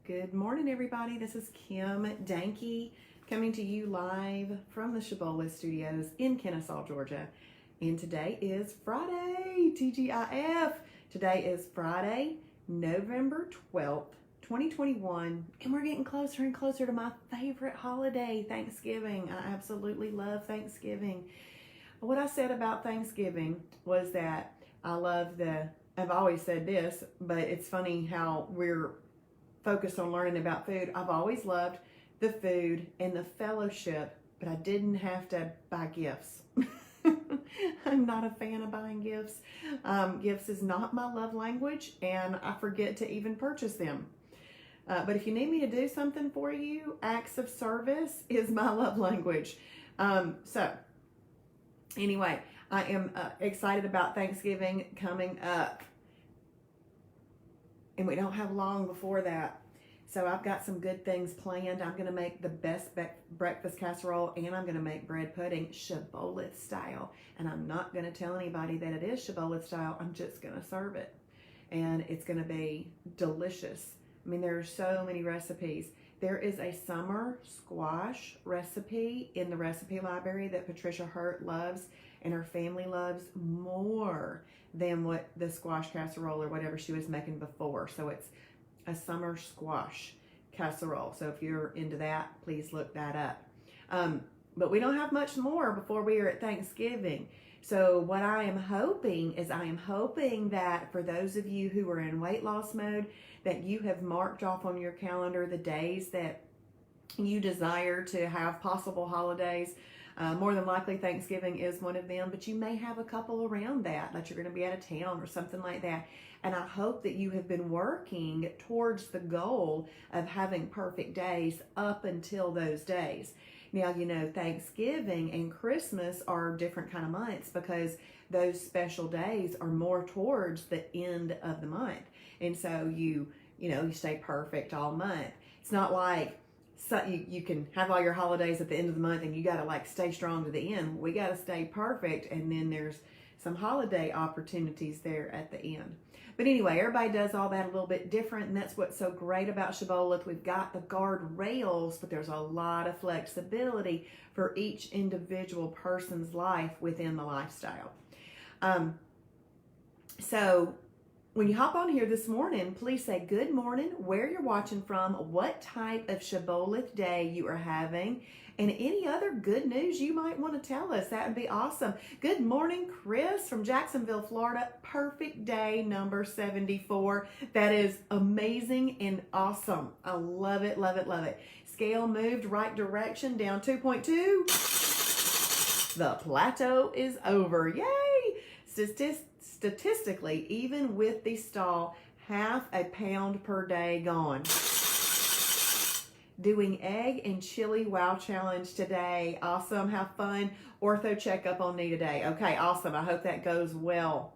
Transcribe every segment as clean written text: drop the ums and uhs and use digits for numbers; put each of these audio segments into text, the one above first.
Good morning, everybody. This is Kim Dahnke coming to you live from the Shibboleth studios in Kennesaw, Georgia. And today is Friday, TGIF. Today is Friday, November 12th, 2021. And we're getting closer and closer to my favorite holiday, Thanksgiving. I absolutely love Thanksgiving. What I said about Thanksgiving was that I've always said this, but it's funny how we're focused on learning about food. I've always loved the food and the fellowship, but I didn't have to buy gifts. I'm not a fan of buying gifts. Gifts is not my love language, and I forget to even purchase them. But if you need me to do something for you, acts of service is my love language. So anyway, I am excited about Thanksgiving coming up. And we don't have long before that. So I've got some good things planned. I'm going to make the best breakfast casserole, and I'm going to make bread pudding Shibboleth style. And I'm not going to tell anybody that it is Shibboleth style. I'm just going to serve it. And it's going to be delicious. I mean, there are so many recipes. There is a summer squash recipe in the recipe library that Patricia Hurt loves and her family loves more than what the squash casserole or whatever she was making before. So it's a summer squash casserole. So if you're into that, please look that up. But we don't have much more before we are at Thanksgiving. So what I am hoping is that for those of you who are in weight loss mode, that you have marked off on your calendar the days that you desire to have possible holidays. More than likely Thanksgiving is one of them, but you may have a couple around that you're going to be out of town or something like that. And I hope that you have been working towards the goal of having perfect days up until those days. Now, you know, Thanksgiving and Christmas are different kind of months because those special days are more towards the end of the month. And so you stay perfect all month. It's not like you can have all your holidays at the end of the month and you got to stay strong to the end. We got to stay perfect, and then there's some holiday opportunities there at the end. But anyway, everybody does all that a little bit different, and that's what's so great about Shibboleth. We've got the guardrails, but there's a lot of flexibility for each individual person's life within the lifestyle. So when you hop on here this morning, please say good morning, where you're watching from, what type of Shibboleth day you are having, and any other good news you might want to tell us. That would be awesome. Good morning, Chris from Jacksonville, Florida. Perfect day number 74. That is amazing and awesome. I love it, love it, love it. Scale moved right direction, down 2.2. The plateau is over. Yay! Statistically, even with the stall, half a pound per day gone. Doing egg and chili wow challenge today. Awesome. Have fun. Ortho checkup on knee today. Okay, awesome. I hope that goes well.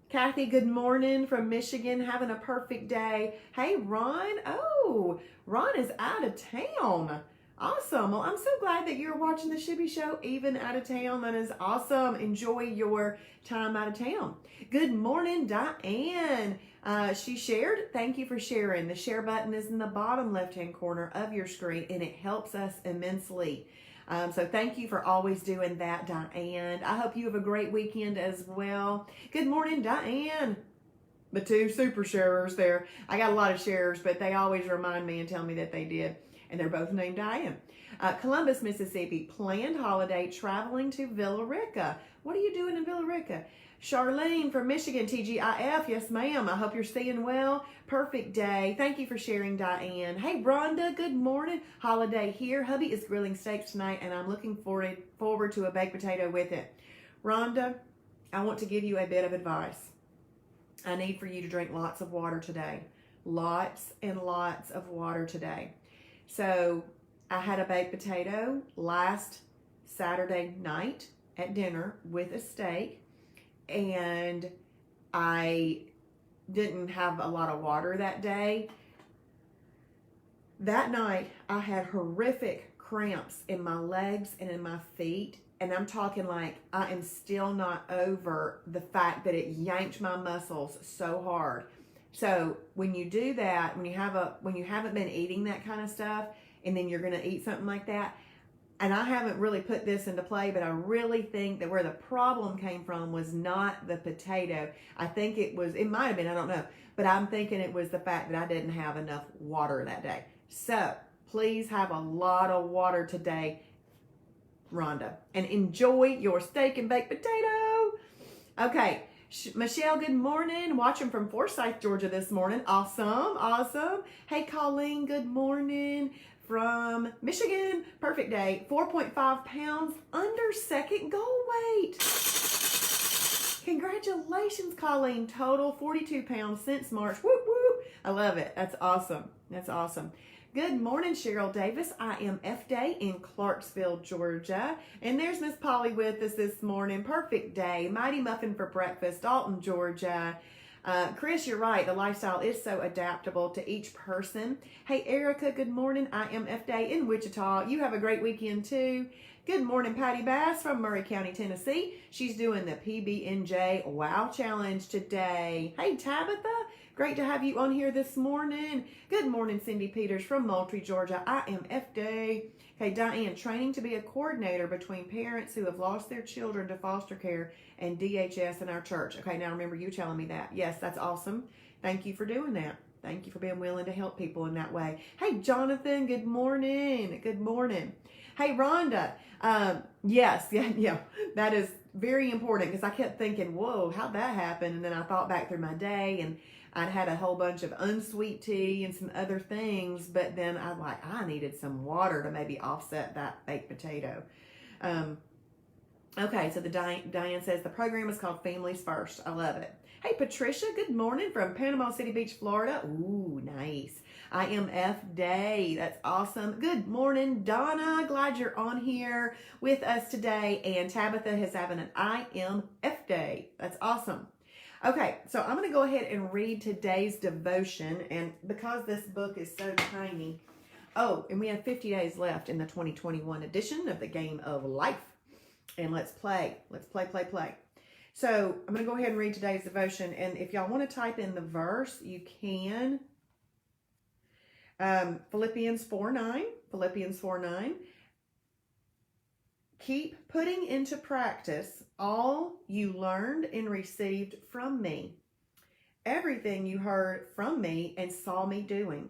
Kathy, good morning from Michigan. Having a perfect day. Hey, Ron. Oh, Ron is out of town. Awesome. Well, I'm so glad that you're watching the Shibby show even out of town. That is awesome. Enjoy your time out of town. Good morning, Diane. She shared. Thank you for sharing. The share button is in the bottom left-hand corner of your screen, and it helps us immensely. So thank you for always doing that, Diane. I hope you have a great weekend as well. Good morning, Diane. The two super sharers there. I got a lot of sharers, but they always remind me and tell me that they did. And they're both named Diane. Columbus, Mississippi, planned holiday traveling to Villa Rica. What are you doing in Villa Rica? Charlene from Michigan, TGIF. Yes, ma'am. I hope you're staying well. Perfect day. Thank you for sharing, Diane. Hey, Rhonda, good morning. Holiday here. Hubby is grilling steaks tonight, and I'm looking forward to a baked potato with it. Rhonda, I want to give you a bit of advice. I need for you to drink lots of water today. Lots and lots of water today. So I had a baked potato last Saturday night at dinner with a steak, and I didn't have a lot of water that day. That night I had horrific cramps in my legs and in my feet, and I'm talking like I am still not over the fact that it yanked my muscles so hard. So when you do that, when you haven't been eating that kind of stuff, and then you're going to eat something like that, and I haven't really put this into play, but I really think that where the problem came from was not the potato. I think it might have been, I don't know, but I'm thinking it was the fact that I didn't have enough water that day. So please have a lot of water today, Rhonda, and enjoy your steak and baked potato. Okay. Michelle, good morning. Watching from Forsyth, Georgia this morning. Awesome. Hey, Colleen, good morning from Michigan. Perfect day. 4.5 pounds under second goal weight. Congratulations, Colleen. Total 42 pounds since March. Whoop, whoop. I love it. That's awesome. Good morning, Cheryl Davis. I am F Day in Clarksville, Georgia. And there's Miss Polly with us this morning. Perfect day. Mighty Muffin for breakfast, Dalton, Georgia. Chris, you're right. The lifestyle is so adaptable to each person. Hey, Erica, good morning. I am F Day in Wichita. You have a great weekend, too. Good morning, Patty Bass from Murray County, Tennessee. She's doing the PB&J Wow Challenge today. Hey, Tabitha. Great to have you on here this morning. Good morning, Cindy Peters from Moultrie, Georgia. I am F Day. Okay, Diane, training to be a coordinator between parents who have lost their children to foster care and DHS in our church. Okay, now remember you telling me that. Yes, that's awesome. Thank you for doing that. Thank you for being willing to help people in that way. Hey, Jonathan, good morning. Good morning. Hey, Rhonda. Yes, yeah, that is very important because I kept thinking, whoa, how'd that happen? And then I thought back through my day and I'd had a whole bunch of unsweet tea and some other things, but then I needed some water to maybe offset that baked potato. Okay, so Diane says the program is called Families First. I love it. Hey, Patricia, good morning from Panama City Beach, Florida. Ooh, nice. I am F Day. That's awesome. Good morning, Donna. Glad you're on here with us today. And Tabitha is having an I am F Day. That's awesome. Okay, so I'm going to go ahead and read today's devotion, and because this book is so tiny, and we have 50 days left in the 2021 edition of the Game of Life, and let's play. Let's play. So I'm going to go ahead and read today's devotion, and if y'all want to type in the verse, you can. Philippians 4:9. Keep putting into practice all you learned and received from me, everything you heard from me and saw me doing.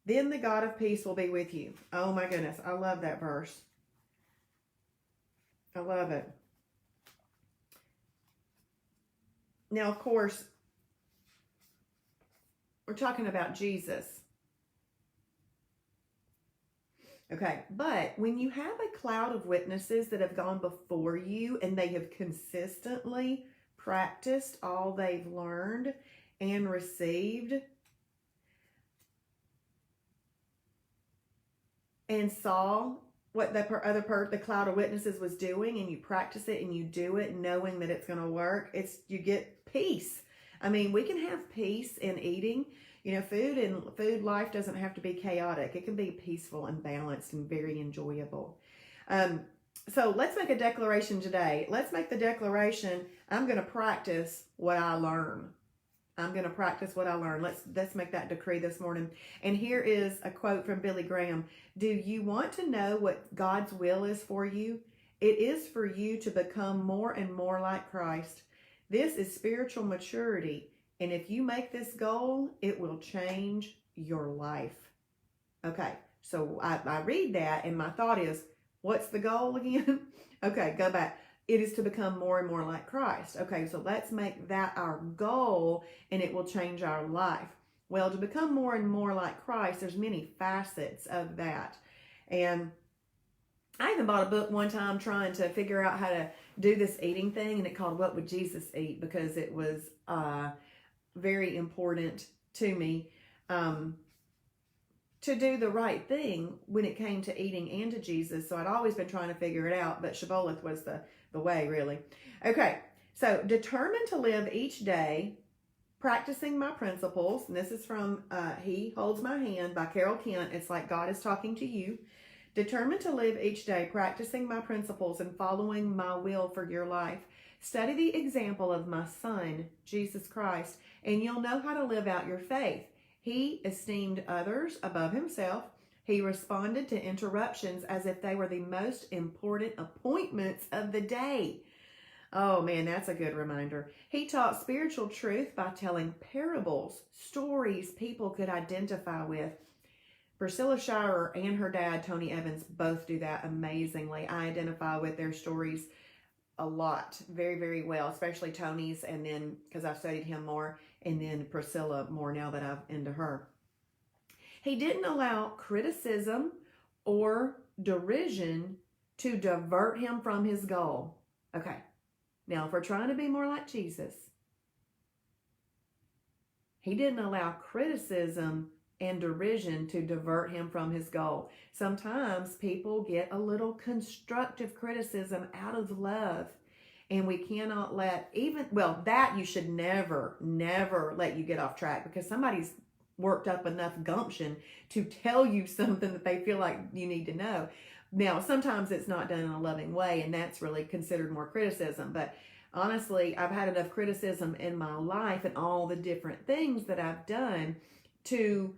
Then the God of peace will be with you. Oh my goodness, I love that verse. I love it. Now, of course, we're talking about Jesus. Okay, but when you have a cloud of witnesses that have gone before you and they have consistently practiced all they've learned and received and saw what the cloud of witnesses was doing, and you practice it and you do it knowing that it's going to work, you get peace. I mean, we can have peace in eating. You know, food life doesn't have to be chaotic. It can be peaceful and balanced and very enjoyable. So let's make a declaration today. Let's make the declaration, I'm going to practice what I learn. Let's make that decree this morning. And here is a quote from Billy Graham. Do you want to know what God's will is for you? It is for you to become more and more like Christ. This is spiritual maturity. And if you make this goal, it will change your life. Okay, so I read that and my thought is, what's the goal again? Okay, go back. It is to become more and more like Christ. Okay, so let's make that our goal and it will change our life. Well, to become more and more like Christ, there's many facets of that. And I even bought a book one time trying to figure out how to do this eating thing, and it called What Would Jesus Eat? Because it was very important to me to do the right thing when it came to eating and to Jesus. So I'd always been trying to figure it out, but Shibboleth was the way, really. Okay, so determined to live each day practicing my principles, and this is from He Holds My Hand by Carol Kent. It's like God is talking to you. Determined to live each day practicing my principles and following my will for your life. Study the example of my Son, Jesus Christ, and you'll know how to live out your faith. He esteemed others above himself. He responded to interruptions as if they were the most important appointments of the day. Oh man, that's a good reminder. He taught spiritual truth by telling parables, stories people could identify with. Priscilla Shirer and her dad, Tony Evans, both do that amazingly. I identify with their stories a lot, very, very well, especially Tony's, and then because I've studied him more, and then Priscilla more now that I've into her. He didn't allow criticism or derision to divert him from his goal. Okay, now if we're trying to be more like Jesus, he didn't allow criticism and derision to divert him from his goal. Sometimes people get a little constructive criticism out of love, and we cannot let that you should never let you get off track, because somebody's worked up enough gumption to tell you something that they feel like you need to know. Now, sometimes it's not done in a loving way, and that's really considered more criticism. But honestly, I've had enough criticism in my life and all the different things that I've done to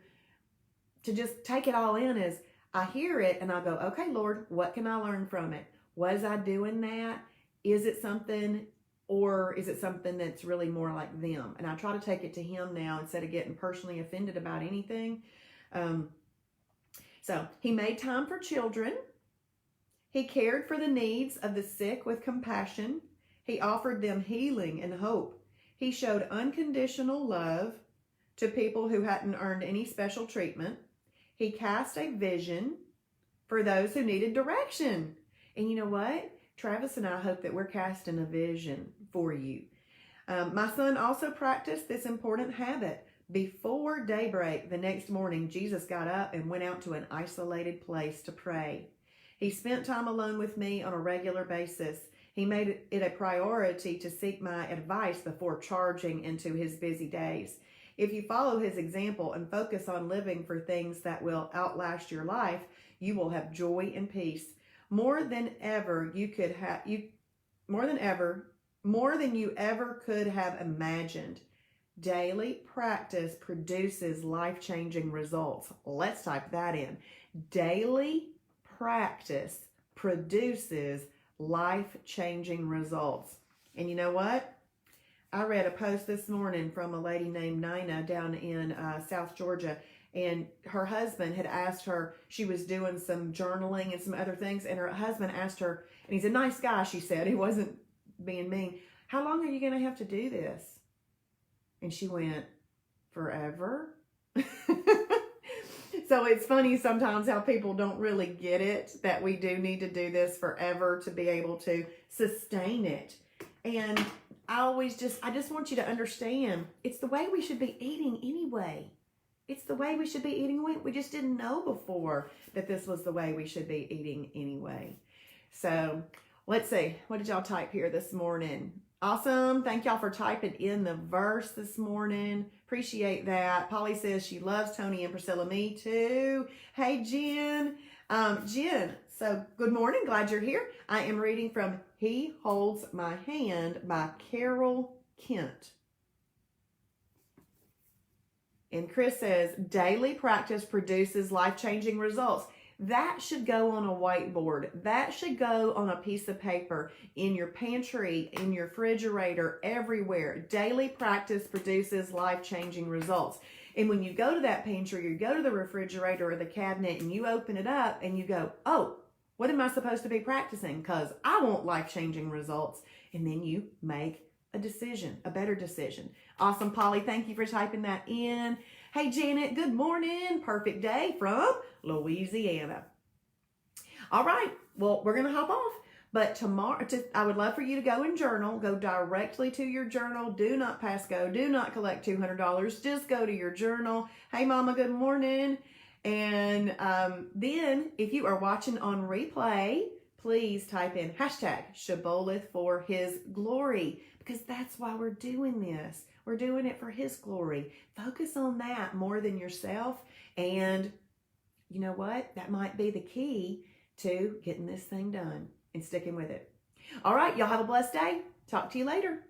just take it all in as I hear it and I go, okay, Lord, what can I learn from it? Was I doing that? Is it something, or is it something that's really more like them? And I try to take it to him now instead of getting personally offended about anything. So he made time for children. He cared for the needs of the sick with compassion. He offered them healing and hope. He showed unconditional love to people who hadn't earned any special treatment. He cast a vision for those who needed direction. And you know what? Travis and I hope that we're casting a vision for you. My son also practiced this important habit. Before daybreak the next morning, Jesus got up and went out to an isolated place to pray. He spent time alone with me on a regular basis. He made it a priority to seek my advice before charging into his busy days. If you follow his example and focus on living for things that will outlast your life, you will have joy and peace. More than you ever could have imagined. Daily practice produces life-changing results. Let's type that in. Daily practice produces life-changing results. And you know what? I read a post this morning from a lady named Nina down in South Georgia, and her husband had asked her, she was doing some journaling and some other things, and her husband asked her, and he's a nice guy, she said, he wasn't being mean, how long are you going to have to do this? And she went, forever? So it's funny sometimes how people don't really get it, that we do need to do this forever to be able to sustain it. And I just want you to understand, it's the way we should be eating anyway. It's the way we should be eating. We just didn't know before that this was the way we should be eating anyway. So let's see. What did y'all type here this morning? Awesome. Thank y'all for typing in the verse this morning. Appreciate that. Polly says she loves Tony and Priscilla. Me too. Hey, Jen. Jen, so good morning. Glad you're here. I am reading from He Holds My Hand by Carol Kent. And Chris says, daily practice produces life-changing results. That should go on a whiteboard. That should go on a piece of paper, in your pantry, in your refrigerator, everywhere. Daily practice produces life-changing results. And when you go to that pantry, or you go to the refrigerator or the cabinet, and you open it up and you go, oh, what am I supposed to be practicing? Because I want life-changing results. And then you make a decision, a better decision. Awesome, Polly. Thank you for typing that in. Hey, Janet, good morning. Perfect day from Louisiana. All right. Well, we're going to hop off. But tomorrow, I would love for you to go and journal. Go directly to your journal. Do not pass go. Do not collect $200. Just go to your journal. Hey, Mama, good morning. And then if you are watching on replay, please type in hashtag Shibboleth for His glory, because that's why we're doing this. We're doing it for His glory. Focus on that more than yourself. And you know what? That might be the key to getting this thing done and sticking with it. All right, y'all have a blessed day. Talk to you later.